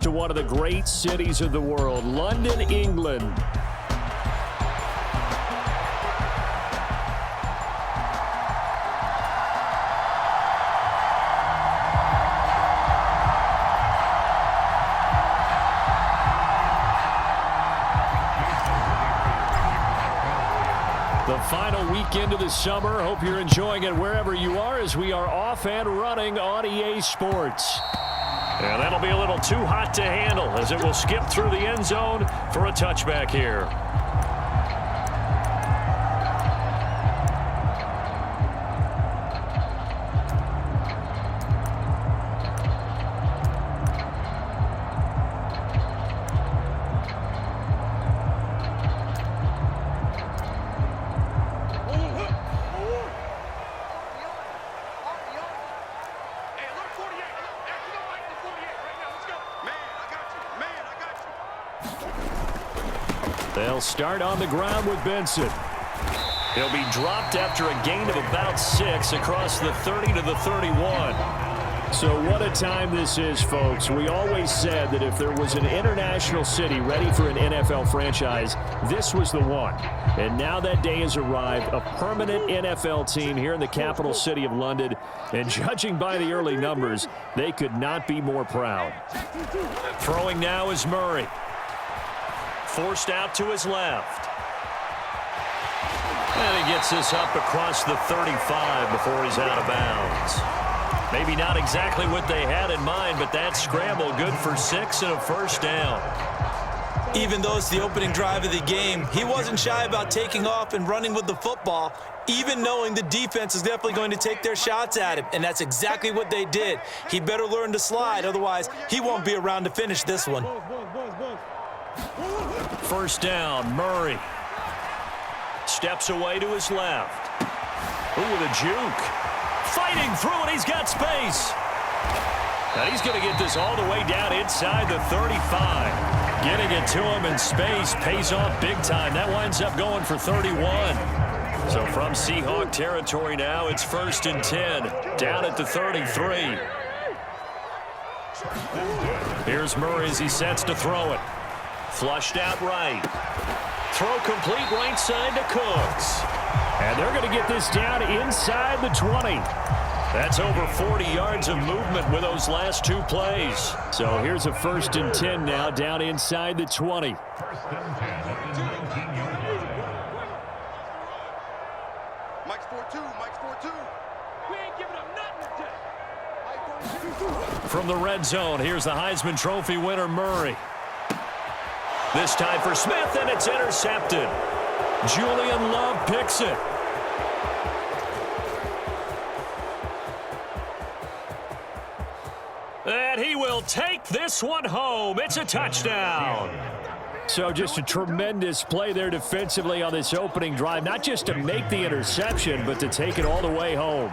To one of the great cities of the world, London, England. The final weekend of the summer. Hope you're enjoying it wherever you are as we are off and running on EA Sports. And that'll be a little too hot to handle as it will skip through the end zone for a touchback here. They'll start on the ground with Benson. He'll be dropped after a gain of about 6 across the 30 to the 31. So what a time this is, folks. We always said that if there was an international city ready for an NFL franchise, this was the one. And now that day has arrived, a permanent NFL team here in the capital city of London. And judging by the early numbers, they could not be more proud. Throwing now is Murray. Forced out to his left. And he gets this up across the 35 before he's out of bounds. Maybe not exactly what they had in mind, but that scramble good for 6 and a first down. Even though it's the opening drive of the game, he wasn't shy about taking off and running with the football, even knowing the defense is definitely going to take their shots at him, and that's exactly what they did. He better learn to slide, otherwise he won't be around to finish this one. First down, Murray. Steps away to his left. Ooh, with a juke. Fighting through, and he's got space. And he's going to get this all the way down inside the 35. Getting it to him in space pays off big time. That winds up going for 31. So from Seahawk territory now, it's 1st and 10. Down at the 33. Here's Murray as he sets to throw it. Flushed out right. Throw complete right side to Cooks. And they're going to get this down inside the 20. That's over 40 yards of movement with those last 2 plays. So here's a 1st and 10 now down inside the 20. Mike's 4-2. Mike's 4-2. We ain't giving up nothing today. From the red zone, here's the Heisman Trophy winner, Murray. This time for Smith, and it's intercepted. Julian Love picks it. And he will take this one home. It's a touchdown. So just a tremendous play there defensively on this opening drive. Not just to make the interception, but to take it all the way home.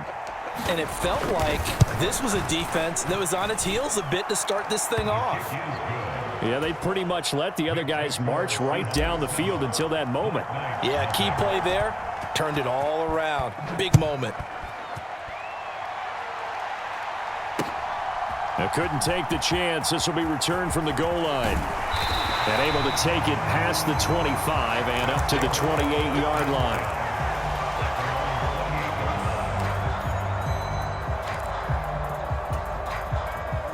And it felt like this was a defense that was on its heels a bit to start this thing off. Yeah, they pretty much let the other guys march right down the field until that moment. Yeah, key play there. Turned it all around. Big moment. Now couldn't take the chance. This will be returned from the goal line. And able to take it past the 25 and up to the 28-yard line.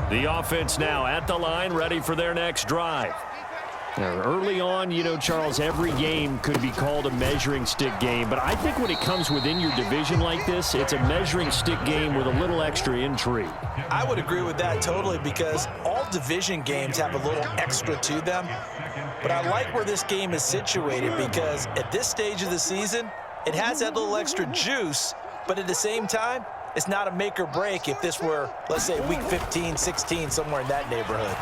The offense now at the line, ready for their next drive. Now, early on, you know, Charles, every game could be called a measuring stick game. But I think when it comes within your division like this, it's a measuring stick game with a little extra intrigue. I would agree with that totally because all division games have a little extra to them. But I like where this game is situated because at this stage of the season, it has that little extra juice. But at the same time, it's not a make or break if this were, let's say, week 15, 16, somewhere in that neighborhood.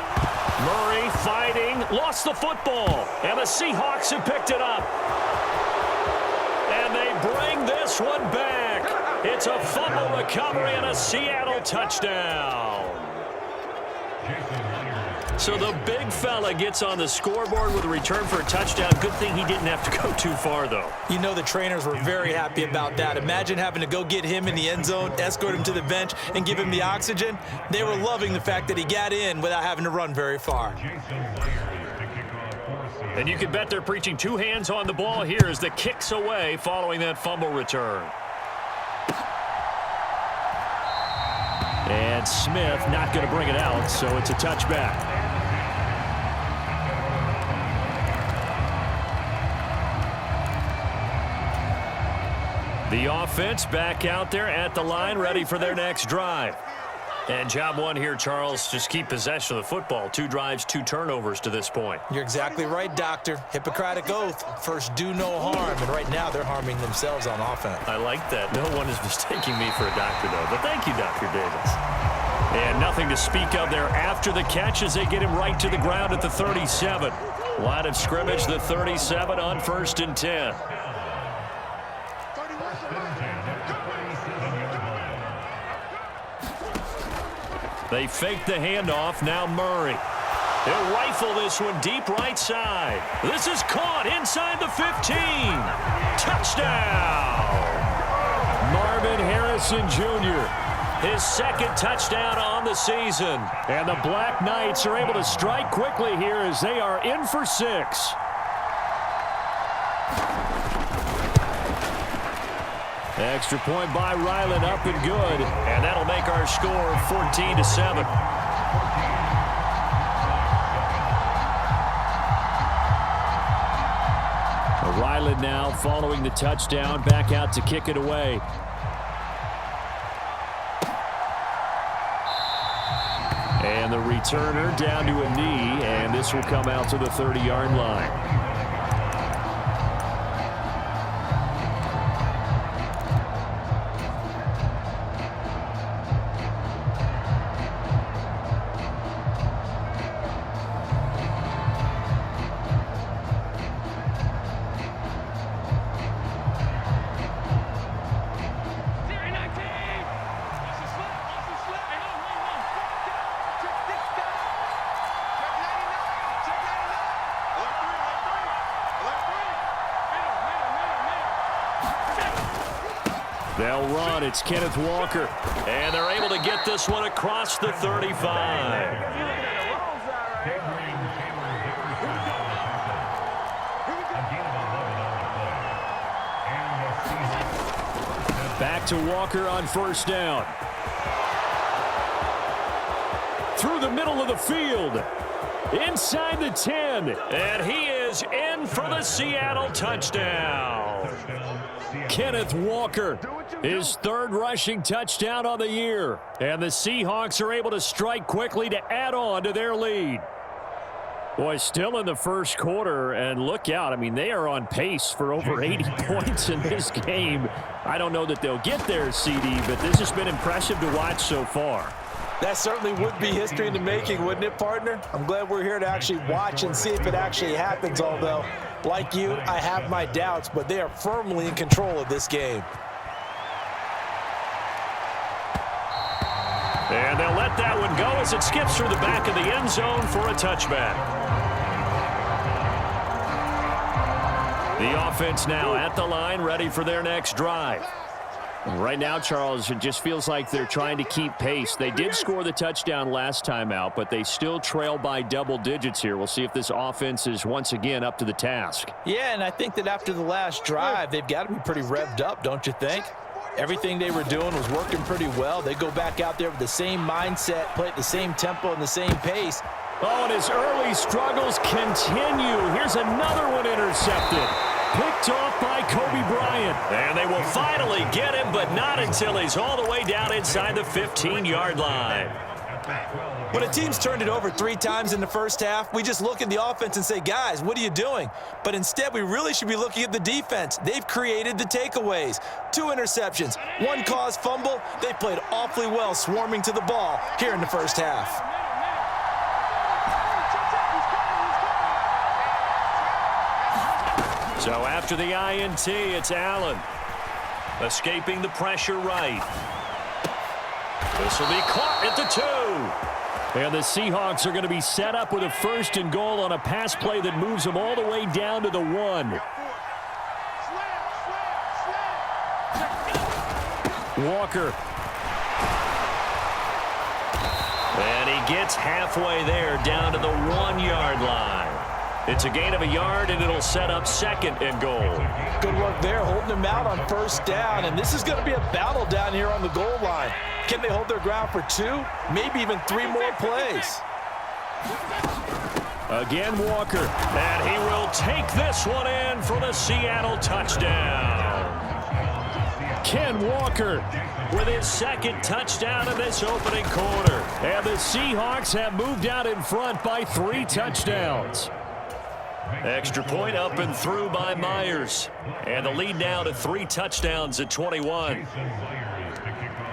Murray fighting, lost the football, and the Seahawks have picked it up. And they bring this one back. It's a fumble recovery and a Seattle touchdown. So the big fella gets on the scoreboard with a return for a touchdown. Good thing he didn't have to go too far, though. You know the trainers were very happy about that. Imagine having to go get him in the end zone, escort him to the bench, and give him the oxygen. They were loving the fact that he got in without having to run very far. And you can bet they're preaching two hands on the ball here as the kick's away following that fumble return. And Smith not going to bring it out, so it's a touchback. The offense back out there at the line, ready for their next drive. And job one here, Charles, just keep possession of the football. 2 drives, 2 turnovers to this point. You're exactly right, Doctor. Hippocratic oath. First, do no harm. And right now, they're harming themselves on offense. I like that. No one is mistaking me for a doctor, though. But thank you, Dr. Davis. And nothing to speak of there after the catch as they get him right to the ground at the 37. Line of scrimmage, the 37 on 1st and 10. They fake the handoff. Now Murray. He'll rifle this one deep right side. This is caught inside the 15. Touchdown! Marvin Harrison Jr. His second touchdown on the season. And the Black Knights are able to strike quickly here as they are in for 6. Extra point by Ryland, up and good. And that'll make our score 14-7. Ryland now following the touchdown, back out to kick it away. And the returner down to a knee, and this will come out to the 30-yard line. They'll run. It's Kenneth Walker. And they're able to get this one across the 35. Back to Walker on 1st down. Through the middle of the field. Inside the 10. And he is in for the Seattle touchdown. Kenneth Walker, his 3rd rushing touchdown on the year. And the Seahawks are able to strike quickly to add on to their lead. Boy, still in the first quarter, and look out. I mean, they are on pace for over 80 points in this game. I don't know that they'll get there, CD, but this has been impressive to watch so far. That certainly would be history in the making, wouldn't it, partner? I'm glad we're here to actually watch and see if it actually happens, although, like you, I have my doubts, but they are firmly in control of this game. And they'll let that one go as it skips through the back of the end zone for a touchback. The offense now at the line, ready for their next drive. Right now, Charles, it just feels like they're trying to keep pace. They did score the touchdown last time out, but they still trail by double digits here. We'll see if this offense is once again up to the task. Yeah, and I think that after the last drive, they've got to be pretty revved up, don't you think? Everything they were doing was working pretty well. They go back out there with the same mindset, play at the same tempo and the same pace. Oh, and his early struggles continue. Here's another one intercepted. Picked off by Kobe Bryant. And they will finally get him, but not until he's all the way down inside the 15-yard line. When a team's turned it over 3 times in the first half, we just look at the offense and say, guys, what are you doing? But instead, we really should be looking at the defense. They've created the takeaways. 2 interceptions, 1 caused fumble. They played awfully well swarming to the ball here in the first half. So after the INT, it's Allen. Escaping the pressure right. This will be caught at the 2. And the Seahawks are going to be set up with a 1st and goal on a pass play that moves them all the way down to the 1. Walker. And he gets halfway there down to the 1-yard line. It's a gain of a yard, and it'll set up 2nd and goal. Good work there, holding them out on 1st down. And this is going to be a battle down here on the goal line. Can they hold their ground for 2, maybe even 3 more plays? Again, Walker. And he will take this one in for the Seattle touchdown. Ken Walker with his 2nd touchdown in this opening quarter. And the Seahawks have moved out in front by 3 touchdowns. Extra point up and through by Myers. And the lead now to 3 touchdowns at 21.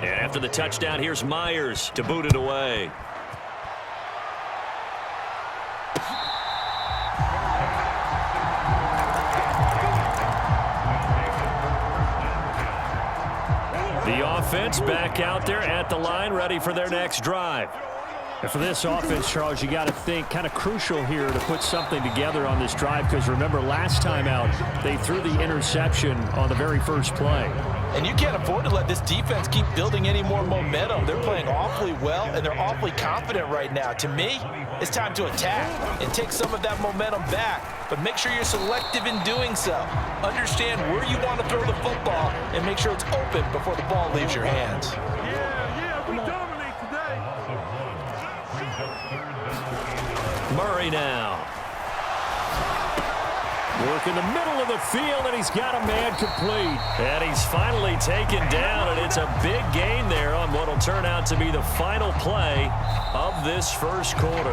And after the touchdown, here's Myers to boot it away. The offense back out there at the line, ready for their next drive. And for this offense, Charles, you got to think kind of crucial here to put something together on this drive, because remember last time out they threw the interception on the very first play. And you can't afford to let this defense keep building any more momentum. They're playing awfully well, and they're awfully confident right now. To me, it's time to attack and take some of that momentum back, but make sure you're selective in doing so. Understand where you want to throw the football and make sure it's open before the ball leaves your hands. Yeah, we dominate today. Murray now. Work in the middle of the field, and he's got a man complete. And he's finally taken down, and it's a big gain there on what will turn out to be the final play of this first quarter.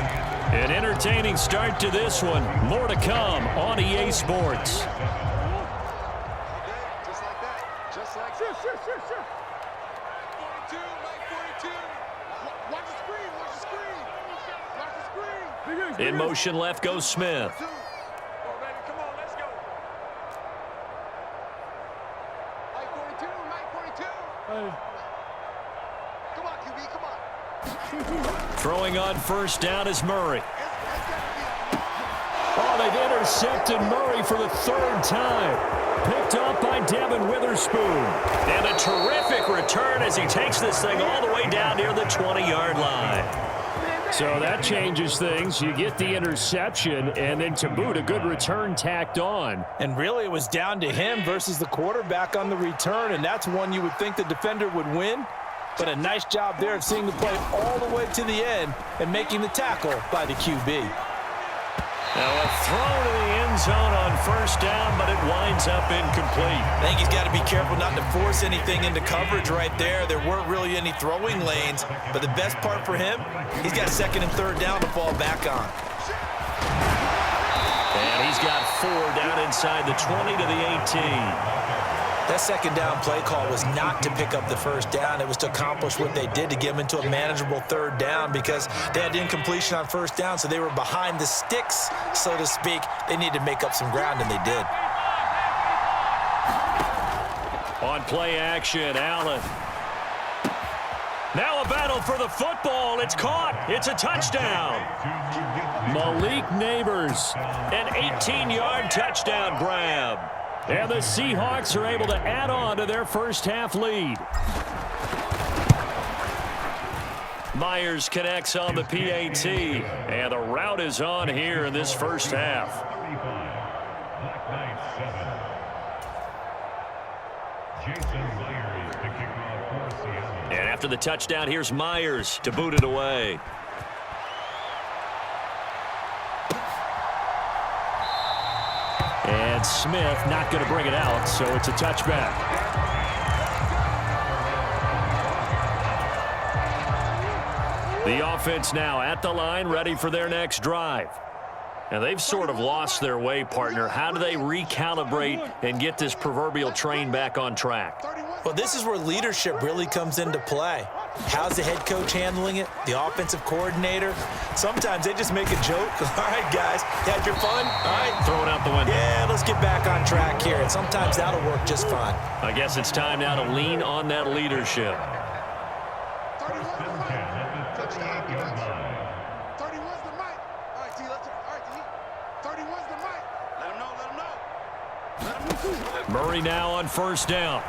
An entertaining start to this one. More to come on EA Sports. Just like that. Just like that. Sure. 42, Mike 42. Watch the screen. Watch the screen. Watch the screen. In motion left goes Smith. Come on, QB, come on. Throwing on 1st down is Murray. Oh, they've intercepted Murray for the 3rd time. Picked up by Devin Witherspoon. And a terrific return as he takes this thing all the way down near the 20-yard line. So that changes things. You get the interception, and then to boot, a good return tacked on. And really, it was down to him versus the quarterback on the return, and that's one you would think the defender would win. But a nice job there of seeing the play all the way to the end and making the tackle by the QB. Now a throw to the end zone on 1st down, but it winds up incomplete. I think he's got to be careful not to force anything into coverage right there. There weren't really any throwing lanes, but the best part for him, he's got 2nd and 3rd down to fall back on. And he's got 4 down inside the 20 to the 18. That 2nd down play call was not to pick up the 1st down. It was to accomplish what they did, to get them into a manageable 3rd down, because they had incompletion on 1st down, so they were behind the sticks, so to speak. They needed to make up some ground, and they did. On play action, Allen. Now a battle for the football. It's caught. It's a touchdown. Malik Neighbors, an 18-yard touchdown grab. And the Seahawks are able to add on to their first half lead. Myers connects on the PAT, and the route is on here in this first half. And after the touchdown, here's Myers to boot it away. And Smith not going to bring it out, so it's a touchback. The offense now at the line, ready for their next drive. And they've sort of lost their way, partner. How do they recalibrate and get this proverbial train back on track? Well, this is where leadership really comes into play. How's the head coach handling it? The offensive coordinator? Sometimes they just make a joke. All right, guys, you had your fun? All right. Throw it out the window. Yeah, let's get back on track here. And sometimes that'll work just fine. I guess it's time now to lean on that leadership. Murray now on first down.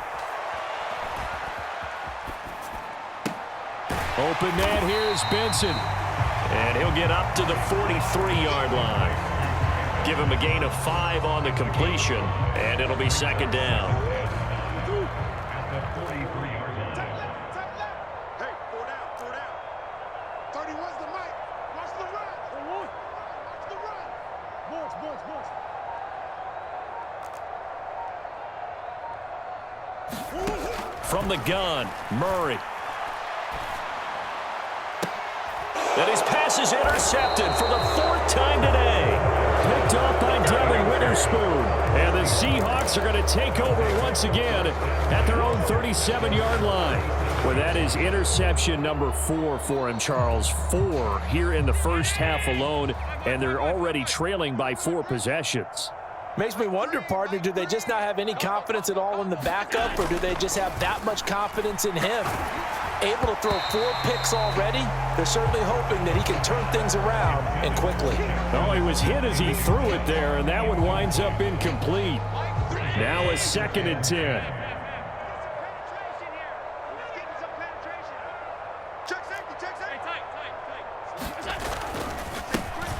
Open net, here's Benson. And he'll get up to the 43-yard line. Give him a gain of 5 on the completion, and it'll be second down. Hey, 4 down, 4 down. 31's the mic. Watch the run. Watch the run. From the gun, Murray. And his pass is intercepted for the 4th time today. Picked off by Devin Witherspoon. And the Seahawks are going to take over once again at their own 37-yard line. Well, that is interception number 4 for him, Charles. 4 here in the first half alone, and they're already trailing by 4 possessions. Makes me wonder, partner, do they just not have any confidence at all in the backup, or do they just have that much confidence in him? Able to throw 4 picks already, they're certainly hoping that he can turn things around and quickly. Oh, he was hit as he threw it there, and that one winds up incomplete. Now a 2nd and 10.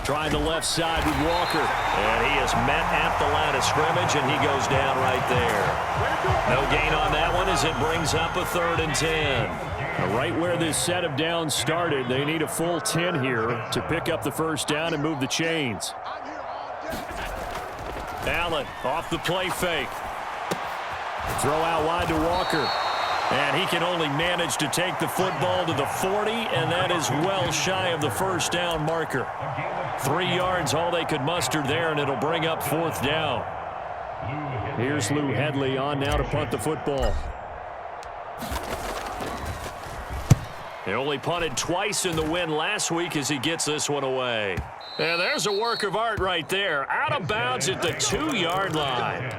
Trying the left side with Walker. And he is met at the line of scrimmage, and he goes down right there. No gain on that one as it brings up a 3rd and 10. Right where this set of downs started, they need a full 10 here to pick up the first down and move the chains. Allen off the play fake. Throw out wide to Walker. And he can only manage to take the football to the 40, and that is well shy of the first down marker. 3 yards, all they could muster there, and it'll bring up 4th down. Here's Lou Hedley on now to punt the football. He only punted twice in the win last week as he gets this one away. And there's a work of art right there. Out of bounds at the 2-yard line.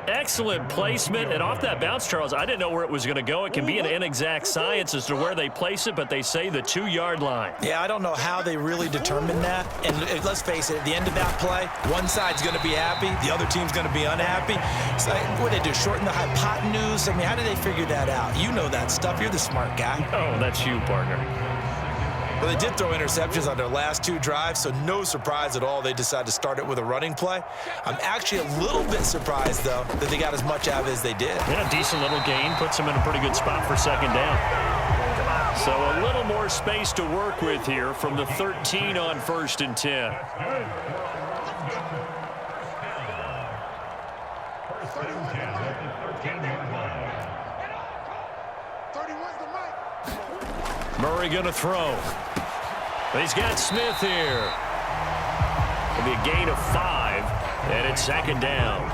Excellent placement, and off that bounce, Charles, I didn't know where it was going to go. It can be an inexact science as to where they place it, but they say the 2-yard line. Yeah, I don't know how they really determined that. And let's face it, at the end of that play, one side's going to be happy, the other team's going to be unhappy. It's like, what do they do, shorten the hypotenuse? I mean, how do they figure that out? You know that stuff. You're the smart guy. Oh, that's you, partner. Well, they did throw interceptions on their last 2 drives, so no surprise at all they decided to start it with a running play. I'm actually a little bit surprised, though, that they got as much out of it as they did. Yeah, decent little gain. Puts them in a pretty good spot for second down. So a little more space to work with here from the 13 on 1st and 10. Murray going to throw. He's got Smith here. It'll be a gain of 5, and it's second down.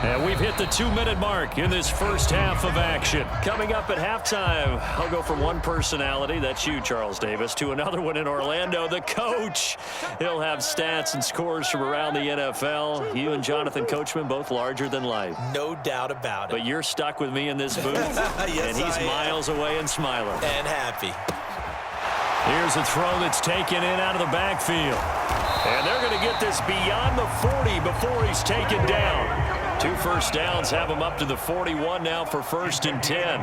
And we've hit the 2-minute mark in this first half of action. Coming up at halftime, I'll go from one personality, that's you, Charles Davis, to another one in Orlando, the coach. He'll have stats and scores from around the NFL. You and Jonathan Coachman, both larger than life. No doubt about it. But you're stuck with me in this booth, yes, and he's miles away and smiling. And happy. Here's a throw that's taken in out of the backfield. And they're going to get this beyond the 40 before he's taken down. 2 first downs have him up to the 41 now for 1st and 10.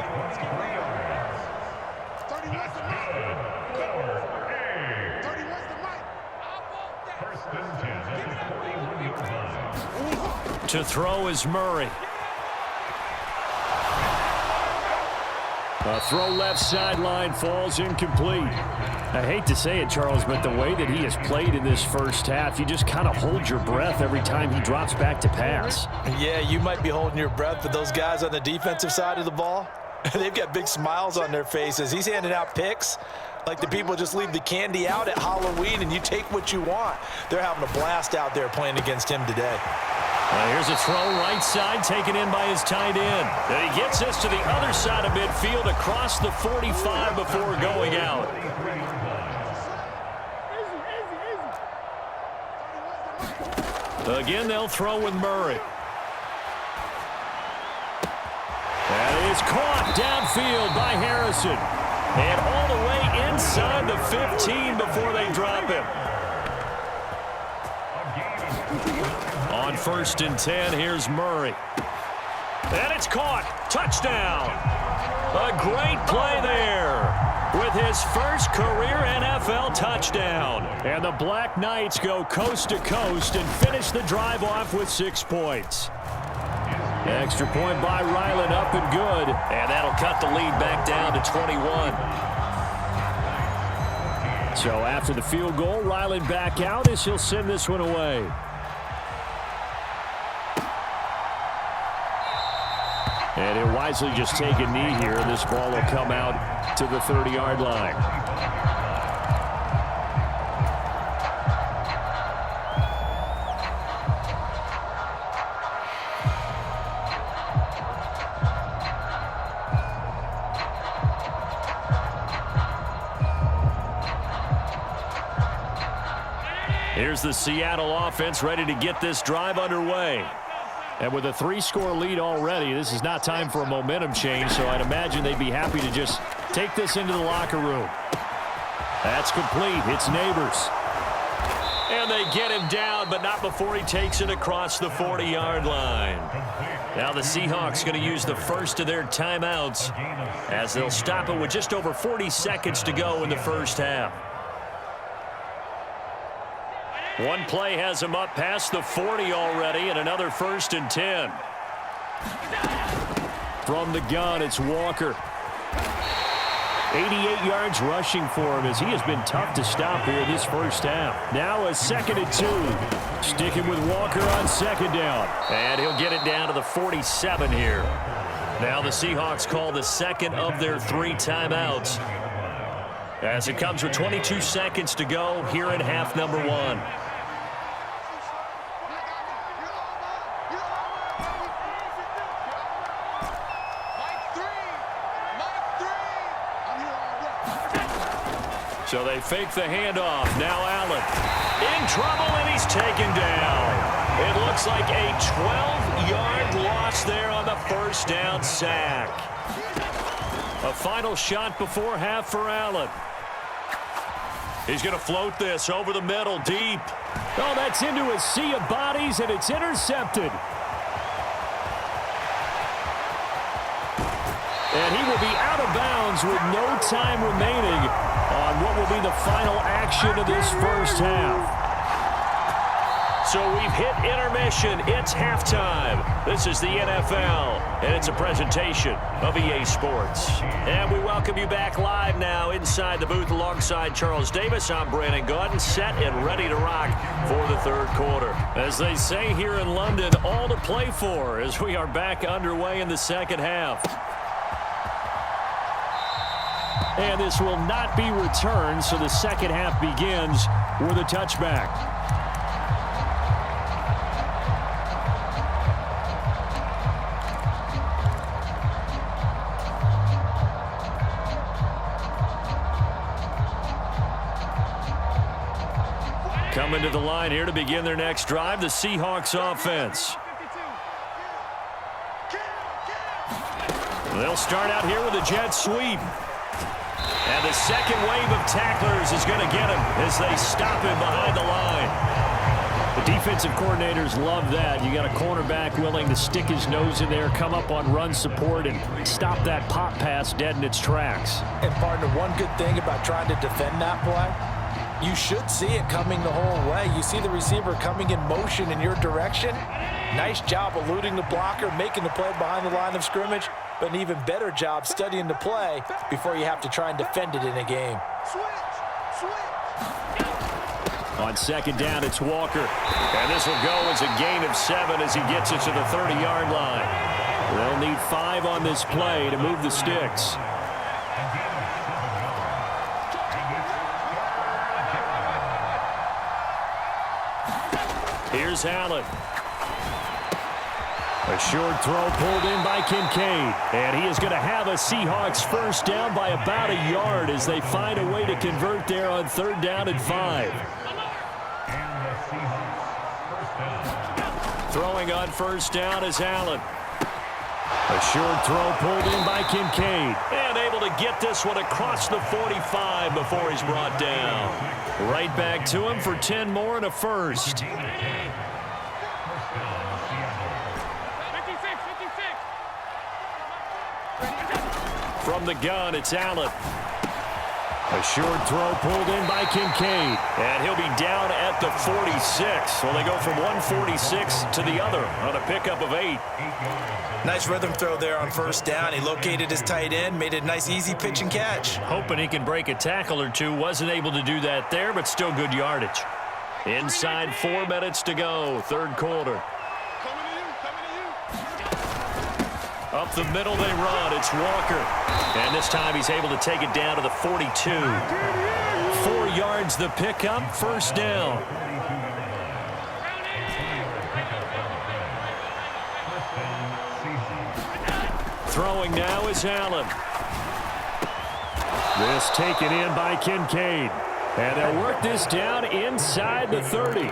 To throw is Murray. A throw left sideline falls incomplete. I hate to say it, Charles, but the way that he has played in this first half, you just kind of hold your breath every time he drops back to pass. Yeah, you might be holding your breath, but those guys on the defensive side of the ball, they've got big smiles on their faces. He's handing out picks like the people just leave the candy out at Halloween and you take what you want. They're having a blast out there playing against him today. Here's a throw right side taken in by his tight end. And he gets us to the other side of midfield across the 45 before going out. Again, they'll throw with Murray. That is caught downfield by Harrison. And all the way inside the 15 before they drop him. On 1st and 10, here's Murray. And it's caught. Touchdown. A great play there with his first career NFL touchdown. And the Black Knights go coast to coast and finish the drive off with 6 points. Extra point by Ryland, up and good. And that'll cut the lead back down to 21. So after the field goal, Ryland back out as he'll send this one away. And he'll wisely just take a knee here. This ball will come out to the 30-yard line. Here's the Seattle offense ready to get this drive underway. And with a 3-score lead already, this is not time for a momentum change, so I'd imagine they'd be happy to just take this into the locker room. That's complete. It's Neighbors. And they get him down, but not before he takes it across the 40-yard line. Now the Seahawks going to use the first of their timeouts as they'll stop it with just over 40 seconds to go in the first half. One play has him up past the 40 already, and another 1st and 10. From the gun, it's Walker. 88 yards rushing for him as he has been tough to stop here this first half. Now a 2nd and 2. Sticking with Walker on 2nd down. And he'll get it down to the 47 here. Now the Seahawks call the second of their 3 timeouts, as it comes with 22 seconds to go here in half number 1. So they fake the handoff. Now Allen in trouble, and he's taken down. It looks like a 12-yard loss there on the first down sack. A final shot before half for Allen. He's going to float this over the middle, deep. Oh, that's into a sea of bodies, and it's intercepted. And he will be out of bounds with no time remaining on what will be the final action of this first half. So we've hit intermission. It's halftime. This is the NFL, and it's a presentation of EA Sports. And we welcome you back live now inside the booth alongside Charles Davis. I'm Brandon Gaudin, set and ready to rock for the third quarter. As they say here in London, all to play for as we are back underway in the second half. And this will not be returned, so the second half begins with a touchback. Coming to the line here to begin their next drive, the Seahawks offense. They'll start out here with a jet sweep. And the second wave of tacklers is going to get him as they stop him behind the line. The defensive coordinators love that. You got a cornerback willing to stick his nose in there, come up on run support, and stop that pop pass dead in its tracks. And partner, one good thing about trying to defend that play, you should see it coming the whole way. You see the receiver coming in motion in your direction. Nice job eluding the blocker, making the play behind the line of scrimmage, but an even better job studying the play before you have to try and defend it in a game. On second down, it's Walker. And this will go as a gain of 7 as he gets it to the 30-yard line. They'll need 5 on this play to move the sticks. Here's Allen. A short throw pulled in by Kincaid. And he is going to have a Seahawks first down by about a yard as they find a way to convert there on 3rd down and 5. Throwing on first down is Allen. A short throw pulled in by Kincaid. And able to get this one across the 45 before he's brought down. Right back to him for 10 more and a first. From the gun, it's Allen. A short throw pulled in by Kincaid. And he'll be down at the 46. Well, they go from 146 to the other on a pickup of 8. Nice rhythm throw there on first down. He located his tight end, made it a nice easy pitch and catch. Hoping he can break a tackle or two. Wasn't able to do that there, but still good yardage. Inside 4 minutes to go, third quarter. Up the middle they run. It's Walker. And this time he's able to take it down to the 42. 4 yards the pickup, first down. Throwing now is Allen. This taken in by Kincaid. And they'll work this down inside the 30.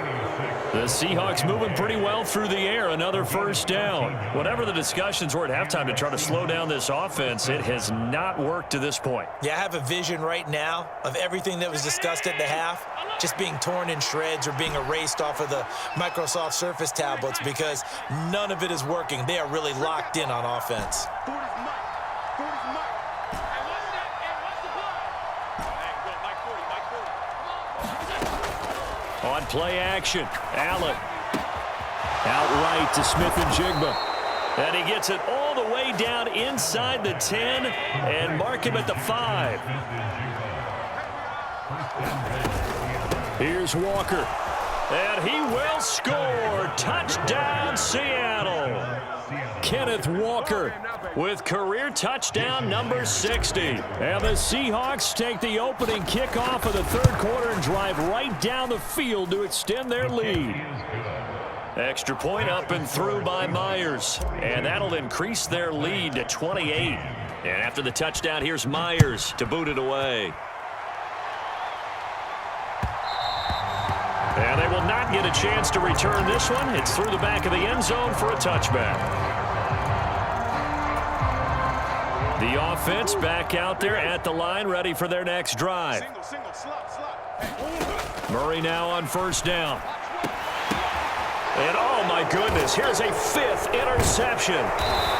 The Seahawks moving pretty well through the air. Another first down. Whatever the discussions were at halftime to try to slow down this offense, it has not worked to this point. Yeah, I have a vision right now of everything that was discussed at the half just being torn in shreds or being erased off of the Microsoft Surface tablets because none of it is working. They are really locked in on offense. On play action, Allen. Outright to Smith-Njigba. And he gets it all the way down inside the 10 and mark him at the 5. Here's Walker. And he will score. Touchdown, Seattle. Kenneth Walker with career touchdown number 60. And the Seahawks take the opening kickoff of the third quarter and drive right down the field to extend their lead. Extra point up and through by Myers. And that'll increase their lead to 28. And after the touchdown, here's Myers to boot it away. And they will not get a chance to return this one. It's through the back of the end zone for a touchback. The offense back out there at the line, ready for their next drive. Murray now on first down. And oh my goodness, here's a 5th interception.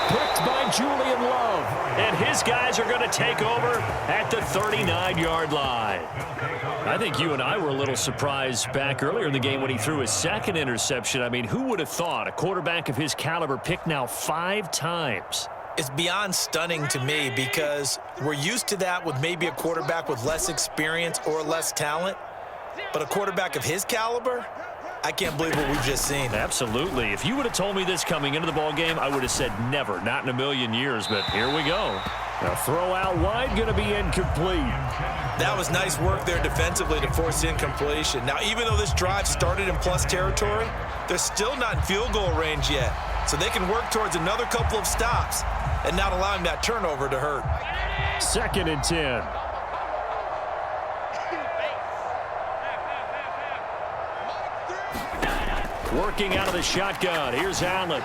Picked by Julian Love. And his guys are going to take over at the 39-yard line. I think you and I were a little surprised back earlier in the game when he threw his 2nd interception. I mean, who would have thought a quarterback of his caliber picked now 5 times? It's beyond stunning to me because we're used to that with maybe a quarterback with less experience or less talent. But a quarterback of his caliber, I can't believe what we've just seen. Absolutely. If you would have told me this coming into the ballgame, I would have said never, not in a million years. But here we go. Now throw out wide, going to be incomplete. That was nice work there defensively to force incompletion. Now, even though this drive started in plus territory, they're still not in field goal range yet. So they can work towards another couple of stops and not allowing that turnover to hurt. 2nd and 10. Working out of the shotgun. Here's Allen.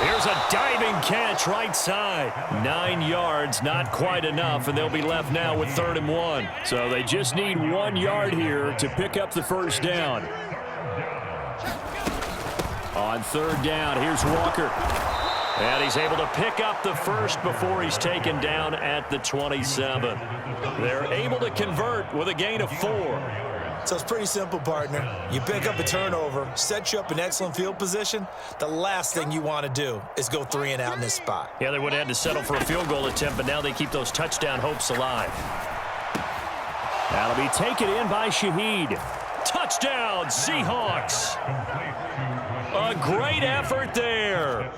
Here's a diving catch right side. 9 yards, not quite enough, and they'll be left now with 3rd and 1. So they just need 1 yard here to pick up the first down. On 3rd down, here's Walker. And he's able to pick up the first before he's taken down at the 27. They're able to convert with a gain of 4. So it's pretty simple, partner. You pick up a turnover, set you up in excellent field position. The last thing you want to do is go 3 and out in this spot. Yeah, they would have had to settle for a field goal attempt, but now they keep those touchdown hopes alive. That'll be taken in by Shaheed. Touchdown, Seahawks. A great effort there.